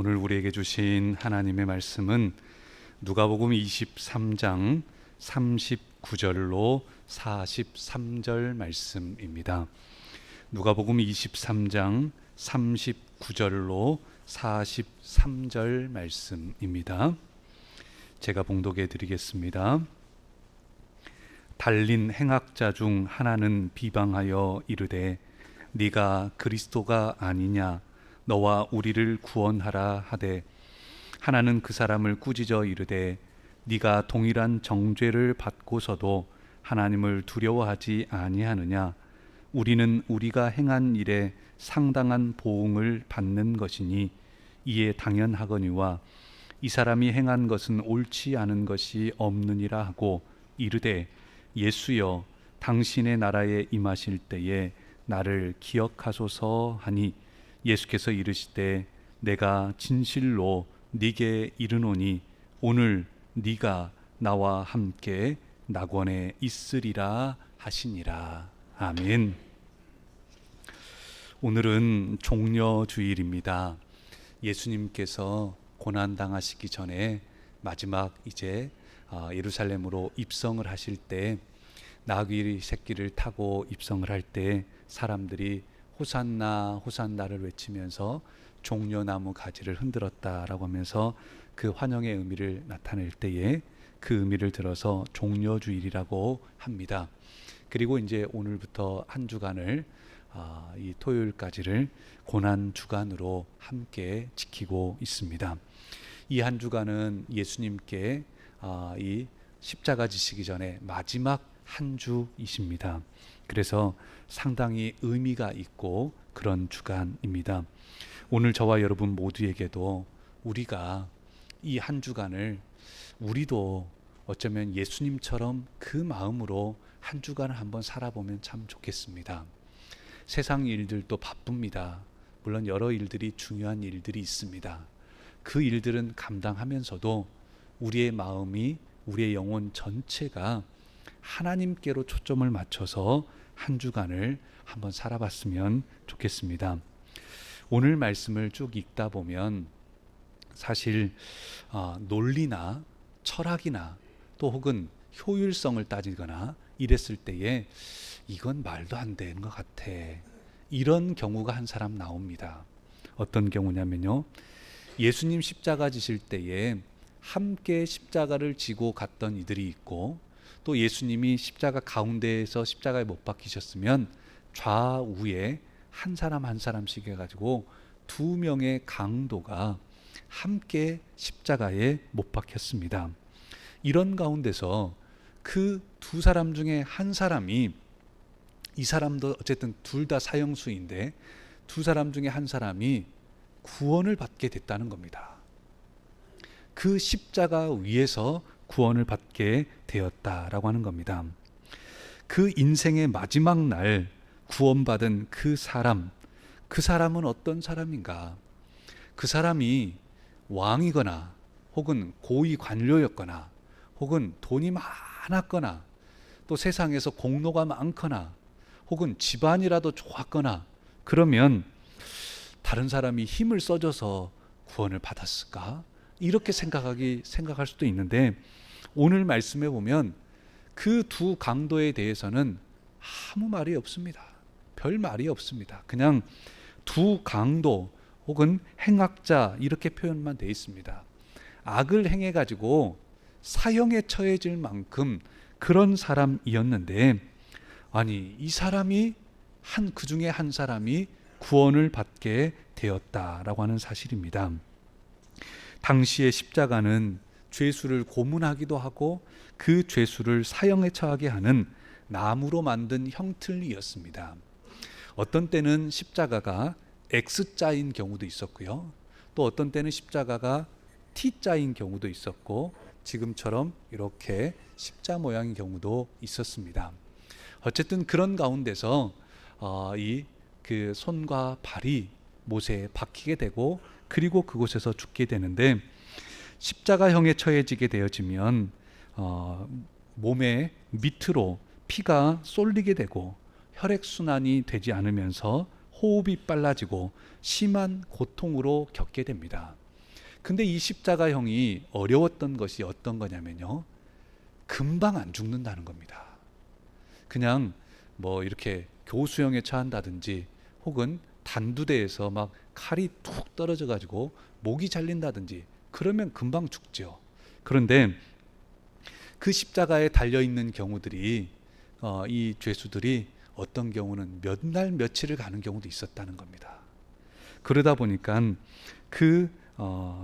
오늘 우리에게 주신 하나님의 말씀은 누가복음 23장 39절로 43절 말씀입니다. 누가복음 23장 39절로 43절 말씀입니다. 제가 봉독해 드리겠습니다. 달린 행악자 중 하나는 비방하여 이르되 네가 그리스도가 아니냐 너와 우리를 구원하라 하되 하나는 그 사람을 꾸짖어 이르되 네가 동일한 정죄를 받고서도 하나님을 두려워하지 아니하느냐 우리는 우리가 행한 일에 상당한 보응을 받는 것이니 이에 당연하거니와 이 사람이 행한 것은 옳지 않은 것이 없느니라 하고 이르되 예수여 당신의 나라에 임하실 때에 나를 기억하소서 하니 예수께서 이르시되 내가 진실로 네게 이르노니 오늘 네가 나와 함께 낙원에 있으리라 하시니라. 아멘. 오늘은 종려주일입니다. 예수님께서 고난당하시기 전에 마지막 이제 예루살렘으로 입성을 하실 때 나귀 새끼를 타고 입성을 할 때 사람들이 호산나 호산나를 외치면서 종려나무 가지를 흔들었다라고 하면서 그 환영의 의미를 나타낼 때에 그 의미를 들어서 종려주일이라고 합니다. 그리고 이제 오늘부터 한 주간을 이 토요일까지를 고난주간으로 함께 지키고 있습니다. 이 한 주간은 예수님께 이 십자가 지시기 전에 마지막 한 주이십니다. 그래서 상당히 의미가 있고 그런 주간입니다. 오늘 저와 여러분 모두에게도 우리가 이 한 주간을 우리도 어쩌면 예수님처럼 그 마음으로 한 주간을 한번 살아보면 참 좋겠습니다. 세상 일들도 바쁩니다. 물론 여러 일들이 중요한 일들이 있습니다. 그 일들은 감당하면서도 우리의 마음이 우리의 영혼 전체가 하나님께로 초점을 맞춰서 한 주간을 한번 살아봤으면 좋겠습니다. 오늘 말씀을 쭉 읽다 보면 사실 논리나 철학이나 또 혹은 효율성을 따지거나 이랬을 때에 이건 말도 안 되는 것 같아, 이런 경우가 한 사람 나옵니다. 어떤 경우냐면요, 예수님 십자가 지실 때에 함께 십자가를 지고 갔던 이들이 있고 또 예수님이 십자가 가운데에서 십자가에 못 박히셨으면 좌우에 한 사람 한 사람씩 해가지고 두 명의 강도가 함께 십자가에 못 박혔습니다. 이런 가운데서 그 두 사람 중에 한 사람이, 이 사람도 어쨌든 둘 다 사형수인데 두 사람 중에 한 사람이 구원을 받게 됐다는 겁니다. 그 십자가 위에서 구원을 받게 되었다라고 하는 겁니다. 그 인생의 마지막 날 구원받은 그 사람은 어떤 사람인가? 그 사람이 왕이거나 혹은 고위 관료였거나 혹은 돈이 많았거나 또 세상에서 공로가 많거나 혹은 집안이라도 좋았거나 그러면 다른 사람이 힘을 써줘서 구원을 받았을까? 이렇게 생각할 수도 있는데 오늘 말씀에 보면 그 두 강도에 대해서는 아무 말이 없습니다. 별 말이 없습니다. 그냥 두 강도 혹은 행악자 이렇게 표현만 되어 있습니다. 악을 행해가지고 사형에 처해질 만큼 그런 사람이었는데 아니 이 사람이 그 중에 한 사람이 구원을 받게 되었다라고 하는 사실입니다. 당시의 십자가는 죄수를 고문하기도 하고 그 죄수를 사형에 처하게 하는 나무로 만든 형틀이었습니다. 어떤 때는 십자가가 X자인 경우도 있었고요. 또 어떤 때는 십자가가 T자인 경우도 있었고 지금처럼 이렇게 십자 모양인 경우도 있었습니다. 어쨌든 그런 가운데서 그 손과 발이 못에 박히게 되고 그리고 그곳에서 죽게 되는데 십자가형에 처해지게 되어지면 몸의 밑으로 피가 쏠리게 되고 혈액순환이 되지 않으면서 호흡이 빨라지고 심한 고통으로 겪게 됩니다. 근데 이 십자가형이 어려웠던 것이 어떤 거냐면요, 금방 안 죽는다는 겁니다. 그냥 뭐 이렇게 교수형에 처한다든지 혹은 단두대에서 막 칼이 툭 떨어져 가지고 목이 잘린다든지 그러면 금방 죽죠. 그런데 그 십자가에 달려있는 경우들이 이 죄수들이 어떤 경우는 몇 날 며칠을 가는 경우도 있었다는 겁니다. 그러다 보니까 그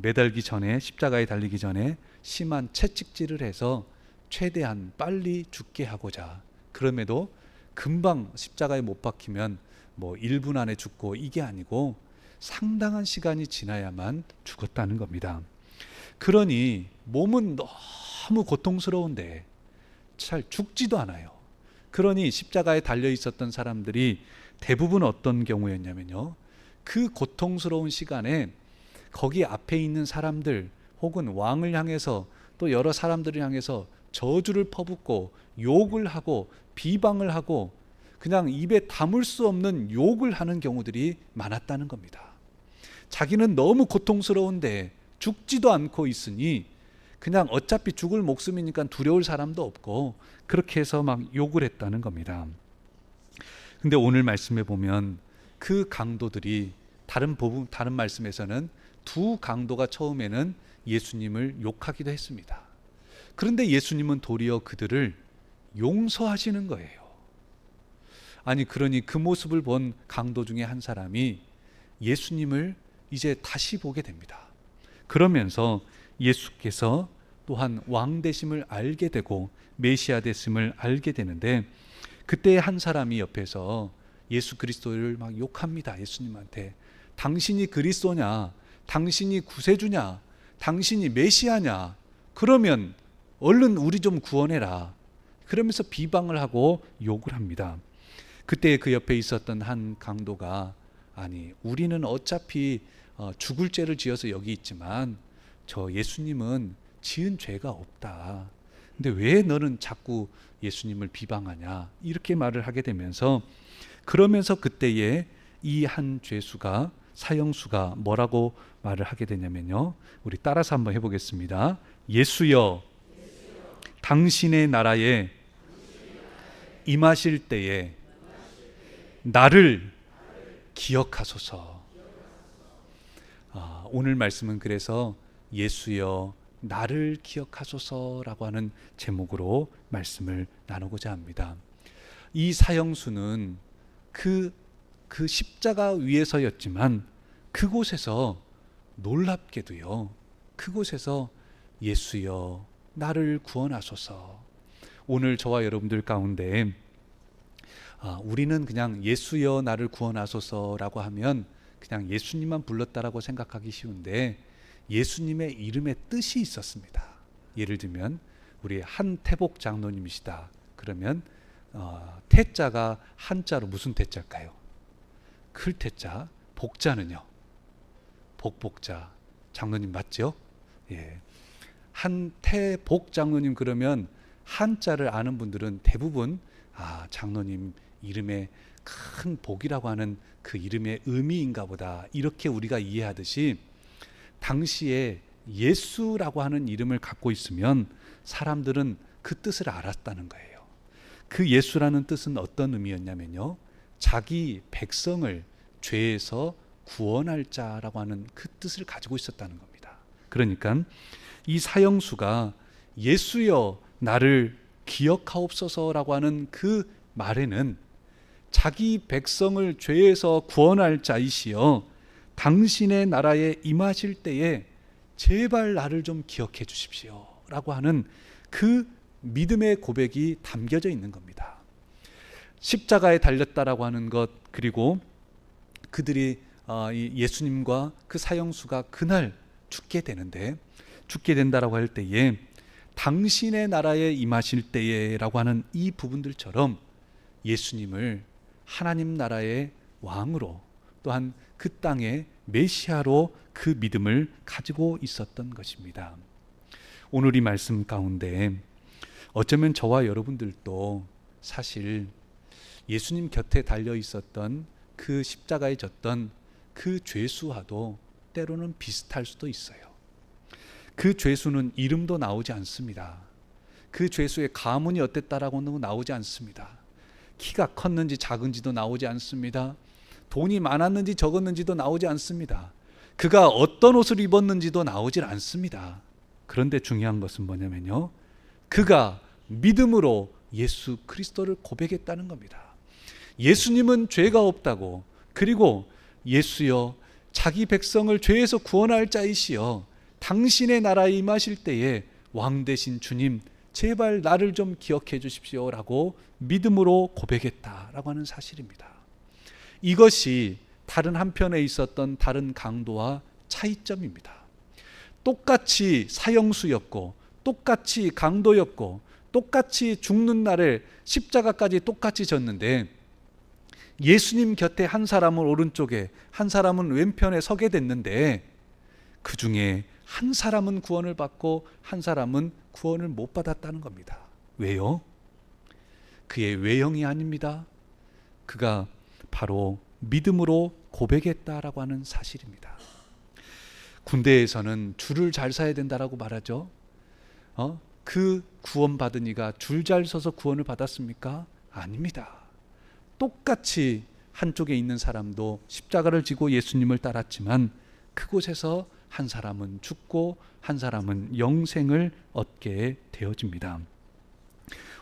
매달기 전에, 십자가에 달리기 전에 심한 채찍질을 해서 최대한 빨리 죽게 하고자, 그럼에도 금방 십자가에 못 박히면 뭐 1분 안에 죽고 이게 아니고 상당한 시간이 지나야만 죽었다는 겁니다. 그러니 몸은 너무 고통스러운데 잘 죽지도 않아요. 그러니 십자가에 달려 있었던 사람들이 대부분 어떤 경우였냐면요, 그 고통스러운 시간에 거기 앞에 있는 사람들 혹은 왕을 향해서 또 여러 사람들을 향해서 저주를 퍼붓고 욕을 하고 비방을 하고 그냥 입에 담을 수 없는 욕을 하는 경우들이 많았다는 겁니다. 자기는 너무 고통스러운데 죽지도 않고 있으니 그냥 어차피 죽을 목숨이니까 두려울 사람도 없고 그렇게 해서 막 욕을 했다는 겁니다. 근데 오늘 말씀에 보면 그 강도들이 다른 말씀에서는 두 강도가 처음에는 예수님을 욕하기도 했습니다. 그런데 예수님은 도리어 그들을 용서하시는 거예요. 아니 그러니 그 모습을 본 강도 중에 한 사람이 예수님을 이제 다시 보게 됩니다. 그러면서 예수께서 또한 왕 되심을 알게 되고 메시아 되심을 알게 되는데, 그때 한 사람이 옆에서 예수 그리스도를 막 욕합니다. 예수님한테 당신이 그리스도냐, 당신이 구세주냐, 당신이 메시아냐, 그러면 얼른 우리 좀 구원해라, 그러면서 비방을 하고 욕을 합니다. 그때 그 옆에 있었던 한 강도가, 아니 우리는 어차피 죽을 죄를 지어서 여기 있지만 저 예수님은 지은 죄가 없다, 근데 왜 너는 자꾸 예수님을 비방하냐, 이렇게 말을 하게 되면서, 그러면서 그때에 이 한 죄수가, 사형수가 뭐라고 말을 하게 되냐면요, 우리 따라서 한번 해보겠습니다. 예수여, 당신의 나라에 임하실 때에 나를 기억하소서. 오늘 말씀은 그래서 예수여 나를 기억하소서라고 하는 제목으로 말씀을 나누고자 합니다. 이 사형수는 그 십자가 위에서였지만 그곳에서 놀랍게도요, 그곳에서 예수여 나를 구원하소서. 오늘 저와 여러분들 가운데 우리는 그냥 예수여 나를 구원하소서라고 하면 그냥 예수님만 불렀다라고 생각하기 쉬운데, 예수님의 이름의 뜻이 있었습니다. 예를 들면 우리 한태복 장로님이시다 그러면 태자가 한자로 무슨 태자일까요? 클태자. 복자는요? 복복자. 장로님 맞죠? 예. 한태복 장로님 그러면 한자를 아는 분들은 대부분 장로님 이름에 큰 복이라고 하는 그 이름의 의미인가 보다, 이렇게 우리가 이해하듯이 당시에 예수라고 하는 이름을 갖고 있으면 사람들은 그 뜻을 알았다는 거예요. 그 예수라는 뜻은 어떤 의미였냐면요, 자기 백성을 죄에서 구원할 자라고 하는 그 뜻을 가지고 있었다는 겁니다. 그러니까 이 사형수가 예수여 나를 기억하옵소서라고 하는 그 말에는 자기 백성을 죄에서 구원할 자이시여 당신의 나라에 임하실 때에 제발 나를 좀 기억해 주십시오 라고 하는 그 믿음의 고백이 담겨져 있는 겁니다. 십자가에 달렸다라고 하는 것, 그리고 그들이 예수님과 그 사형수가 그날 죽게 되는데, 죽게 된다라고 할 때에 당신의 나라에 임하실 때에 라고 하는 이 부분들처럼 예수님을 하나님 나라의 왕으로, 또한 그 땅의 메시아로 그 믿음을 가지고 있었던 것입니다. 오늘 이 말씀 가운데 어쩌면 저와 여러분들도 사실 예수님 곁에 달려 있었던 그 십자가에 졌던 그 죄수와도 때로는 비슷할 수도 있어요. 그 죄수는 이름도 나오지 않습니다. 그 죄수의 가문이 어땠다라고는 나오지 않습니다. 키가 컸는지 작은지도 나오지 않습니다. 돈이 많았는지 적었는지도 나오지 않습니다. 그가 어떤 옷을 입었는지도 나오질 않습니다. 그런데 중요한 것은 뭐냐면요, 그가 믿음으로 예수 그리스도를 고백했다는 겁니다. 예수님은 죄가 없다고, 그리고 예수여 자기 백성을 죄에서 구원할 자이시여 당신의 나라에 임하실 때에 왕 되신 주님 제발 나를 좀 기억해 주십시오 라고 믿음으로 고백했다라고 하는 사실입니다. 이것이 다른 한편에 있었던 다른 강도와 차이점입니다. 똑같이 사형수였고 똑같이 강도였고 똑같이 죽는 날에 십자가까지 똑같이 졌는데 예수님 곁에 한 사람은 오른쪽에 한 사람은 왼편에 서게 됐는데 그 중에 한 사람은 구원을 받고 한 사람은 구원을 못 받았다는 겁니다. 왜요? 그의 외형이 아닙니다. 그가 바로 믿음으로 고백했다라고 하는 사실입니다. 군대에서는 줄을 잘 서야 된다라고 말하죠. 그 구원받은 이가 줄 잘 서서 구원을 받았습니까? 아닙니다. 똑같이 한쪽에 있는 사람도 십자가를 지고 예수님을 따랐지만 그곳에서 한 사람은 죽고 한 사람은 영생을 얻게 되어집니다.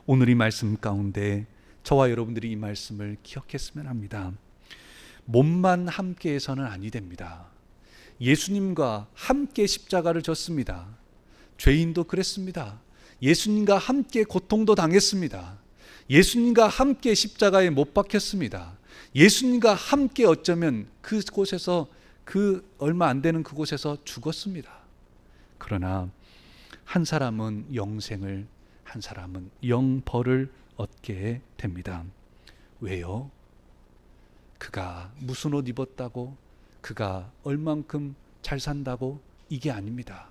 오늘 이 말씀 가운데 저와 여러분들이 이 말씀을 기억했으면 합니다. 몸만 함께해서는 아니 됩니다. 예수님과 함께 십자가를 졌습니다. 죄인도 그랬습니다. 예수님과 함께 고통도 당했습니다. 예수님과 함께 십자가에 못 박혔습니다. 예수님과 함께 어쩌면 그곳에서 그 얼마 안 되는 그곳에서 죽었습니다. 그러나 한 사람은 영생을, 한 사람은 영벌을 얻게 됩니다. 왜요? 그가 무슨 옷 입었다고, 그가 얼만큼 잘 산다고 이게 아닙니다.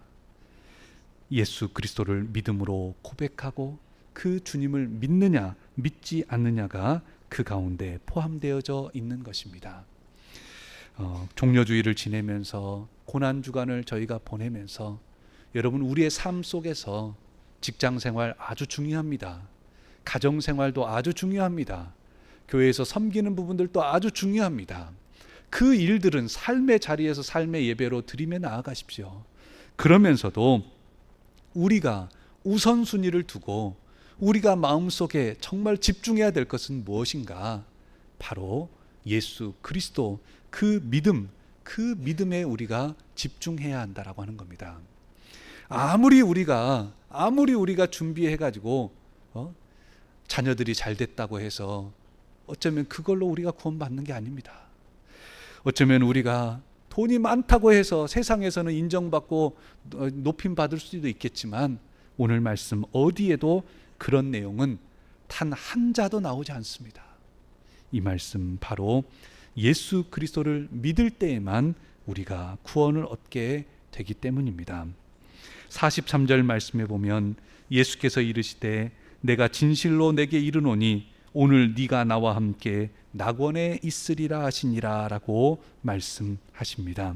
예수 그리스도를 믿음으로 고백하고 그 주님을 믿느냐 믿지 않느냐가 그 가운데 포함되어져 있는 것입니다. 종려주의를 지내면서 고난주간을 저희가 보내면서 여러분 우리의 삶 속에서 직장생활 아주 중요합니다. 가정생활도 아주 중요합니다. 교회에서 섬기는 부분들도 아주 중요합니다. 그 일들은 삶의 자리에서 삶의 예배로 드리며 나아가십시오. 그러면서도 우리가 우선순위를 두고 우리가 마음속에 정말 집중해야 될 것은 무엇인가? 바로 예수 그리스도 그 믿음, 그 믿음에 우리가 집중해야 한다라고 하는 겁니다. 아무리 우리가 준비해가지고 자녀들이 잘 됐다고 해서 어쩌면 그걸로 우리가 구원받는 게 아닙니다. 어쩌면 우리가 돈이 많다고 해서 세상에서는 인정받고 높임 받을 수도 있겠지만 오늘 말씀 어디에도 그런 내용은 단 한 자도 나오지 않습니다. 이 말씀 바로 예수 그리스도를 믿을 때에만 우리가 구원을 얻게 되기 때문입니다. 43절 말씀에 보면 예수께서 이르시되 내가 진실로 내게 이르노니 오늘 네가 나와 함께 낙원에 있으리라 하시니라 라고 말씀하십니다.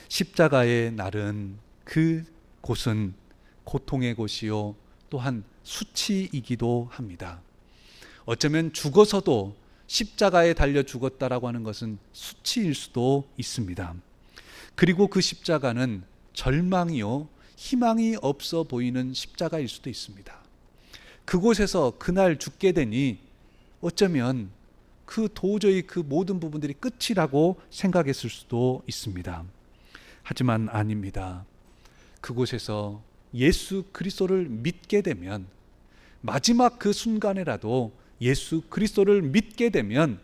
십자가의 날은 그곳은 고통의 곳이요 또한 수치이기도 합니다. 어쩌면 죽어서도 십자가에 달려 죽었다라고 하는 것은 수치일 수도 있습니다. 그리고 그 십자가는 절망이요 희망이 없어 보이는 십자가일 수도 있습니다. 그곳에서 그날 죽게 되니 어쩌면 도저히 그 모든 부분들이 끝이라고 생각했을 수도 있습니다. 하지만 아닙니다. 그곳에서 예수 그리스도를 믿게 되면 마지막 그 순간에라도 예수 그리스도를 믿게 되면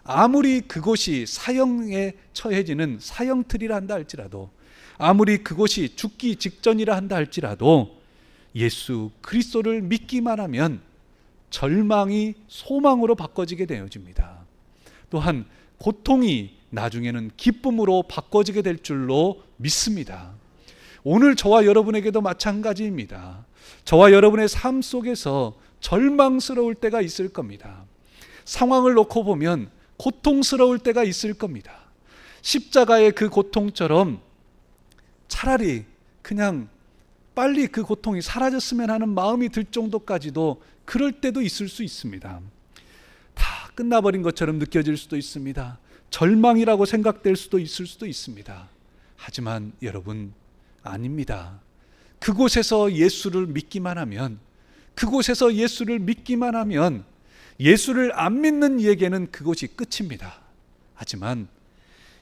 아무리 그곳이 사형에 처해지는 사형틀이라 한다 할지라도 아무리 그곳이 죽기 직전이라 한다 할지라도 예수 그리스도를 믿기만 하면 절망이 소망으로 바꿔지게 되어집니다. 또한 고통이 나중에는 기쁨으로 바꿔지게 될 줄로 믿습니다. 오늘 저와 여러분에게도 마찬가지입니다. 저와 여러분의 삶 속에서 절망스러울 때가 있을 겁니다. 상황을 놓고 보면 고통스러울 때가 있을 겁니다. 십자가의 그 고통처럼 차라리 그냥 빨리 그 고통이 사라졌으면 하는 마음이 들 정도까지도 그럴 때도 있을 수 있습니다. 다 끝나버린 것처럼 느껴질 수도 있습니다. 절망이라고 생각될 수도 있을 수도 있습니다. 하지만 여러분, 아닙니다. 그곳에서 예수를 믿기만 하면, 그곳에서 예수를 믿기만 하면, 예수를 안 믿는 이에게는 그곳이 끝입니다. 하지만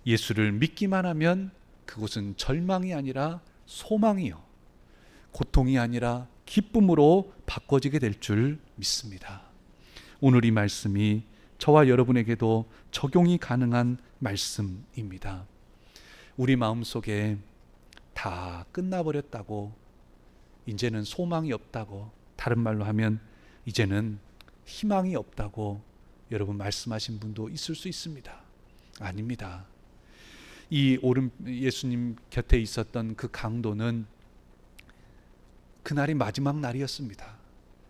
예수를 믿기만 하면 그곳은 절망이 아니라 소망이요, 고통이 아니라 기쁨으로 바꿔지게 될 줄 믿습니다. 오늘 이 말씀이 저와 여러분에게도 적용이 가능한 말씀입니다. 우리 마음속에 다 끝나버렸다고, 이제는 소망이 없다고, 다른 말로 하면 이제는 희망이 없다고 여러분 말씀하신 분도 있을 수 있습니다. 아닙니다. 이 예수님 곁에 있었던 그 강도는 그날이 마지막 날이었습니다.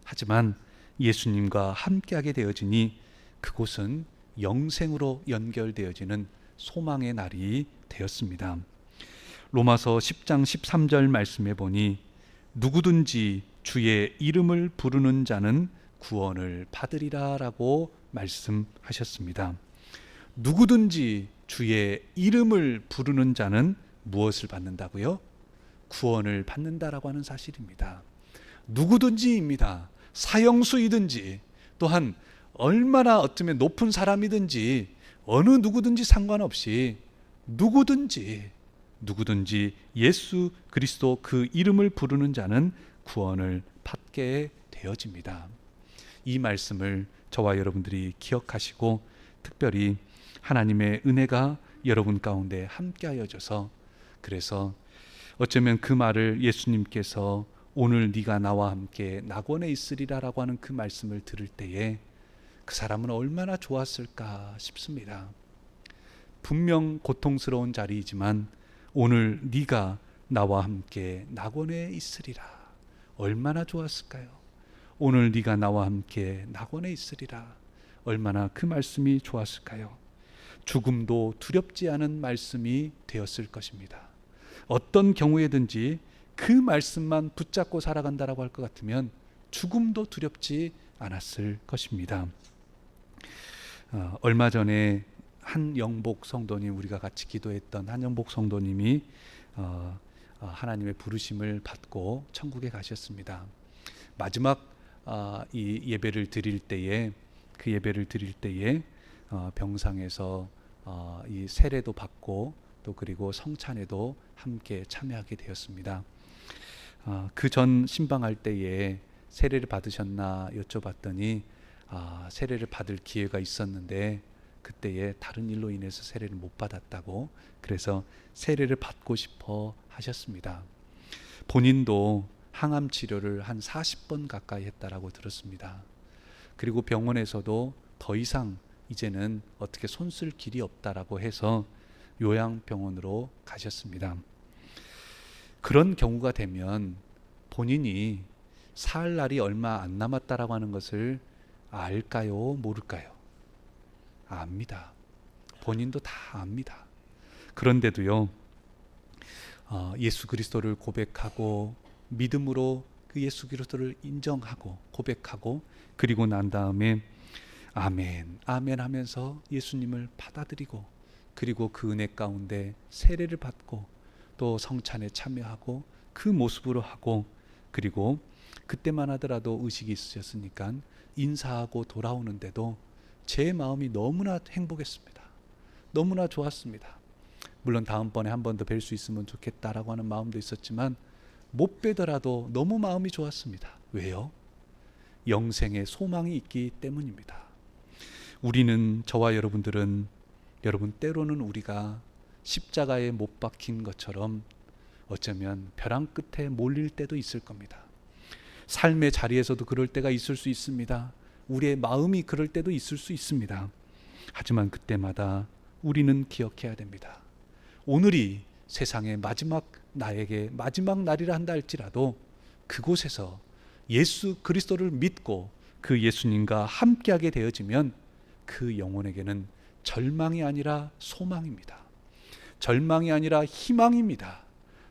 하지만 예수님과 함께하게 되어지니 그곳은 영생으로 연결되어지는 소망의 날이 되었습니다. 로마서 10장 13절 말씀에 보니 누구든지 주의 이름을 부르는 자는 구원을 받으리라 라고 말씀하셨습니다. 누구든지 주의 이름을 부르는 자는 무엇을 받는다고요? 구원을 받는다라고 하는 사실입니다. 누구든지입니다. 사형수이든지 또한 얼마나 어쩌면 높은 사람이든지 어느 누구든지 상관없이 누구든지 예수 그리스도 그 이름을 부르는 자는 구원을 받게 되어집니다. 이 말씀을 저와 여러분들이 기억하시고 특별히 하나님의 은혜가 여러분 가운데 함께하여져서, 그래서 어쩌면 그 말을 예수님께서 오늘 네가 나와 함께 낙원에 있으리라 라고 하는 그 말씀을 들을 때에 그 사람은 얼마나 좋았을까 싶습니다. 분명 고통스러운 자리이지만 오늘 네가 나와 함께 낙원에 있으리라, 얼마나 좋았을까요? 오늘 네가 나와 함께 낙원에 있으리라, 얼마나 그 말씀이 좋았을까요? 죽음도 두렵지 않은 말씀이 되었을 것입니다. 어떤 경우에든지 그 말씀만 붙잡고 살아간다라고 할 것 같으면 죽음도 두렵지 않았을 것입니다. 얼마 전에 한영복 성도님, 우리가 같이 기도했던 한영복 성도님이 하나님의 부르심을 받고 천국에 가셨습니다. 마지막 이 예배를 드릴 때에, 그 예배를 드릴 때에 병상에서 이 세례도 받고 또 그리고 성찬에도 함께 참여하게 되었습니다. 그 전 신방할 때에 세례를 받으셨나 여쭤봤더니 세례를 받을 기회가 있었는데 그때에 다른 일로 인해서 세례를 못 받았다고, 그래서 세례를 받고 싶어 하셨습니다. 본인도 항암 치료를 한 40번 가까이 했다라고 들었습니다. 그리고 병원에서도 더 이상 이제는 어떻게 손쓸 길이 없다라고 해서 요양병원으로 가셨습니다. 그런 경우가 되면 본인이 살 날이 얼마 안 남았다라고 하는 것을 알까요? 모를까요? 압니다. 본인도 다 압니다. 그런데도요, 예수 그리스도를 고백하고 믿음으로 그 예수 그리스도를 인정하고 고백하고 그리고 난 다음에 아멘, 아멘 하면서 예수님을 받아들이고 그리고 그 은혜 가운데 세례를 받고 또 성찬에 참여하고 그 모습으로 하고, 그리고 그때만 하더라도 의식이 있으셨으니까 인사하고 돌아오는데도 제 마음이 너무나 행복했습니다. 너무나 좋았습니다. 물론 다음번에 한 번 더 뵐 수 있으면 좋겠다라고 하는 마음도 있었지만 못 뵈더라도 너무 마음이 좋았습니다. 왜요? 영생의 소망이 있기 때문입니다. 우리는, 저와 여러분들은, 여러분 때로는 우리가 십자가에 못 박힌 것처럼 어쩌면 벼랑 끝에 몰릴 때도 있을 겁니다. 삶의 자리에서도 그럴 때가 있을 수 있습니다. 우리의 마음이 그럴 때도 있을 수 있습니다. 하지만 그때마다 우리는 기억해야 됩니다. 오늘이 세상의 마지막, 나에게 마지막 날이라 한다 할지라도 그곳에서 예수 그리스도를 믿고 그 예수님과 함께하게 되어지면 그 영혼에게는 절망이 아니라 소망입니다. 절망이 아니라 희망입니다.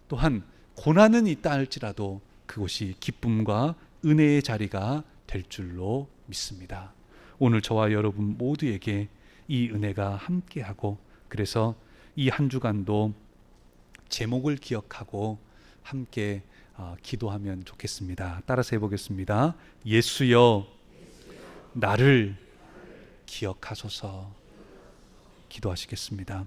또한 고난은 있다 할지라도 그곳이 기쁨과 은혜의 자리가 될 줄로 믿습니다. 오늘 저와 여러분 모두에게 이 은혜가 함께하고, 그래서 이 한 주간도 제목을 기억하고 함께 기도하면 좋겠습니다. 따라서 해보겠습니다. 예수여 나를 기억하소서. 기도하시겠습니다.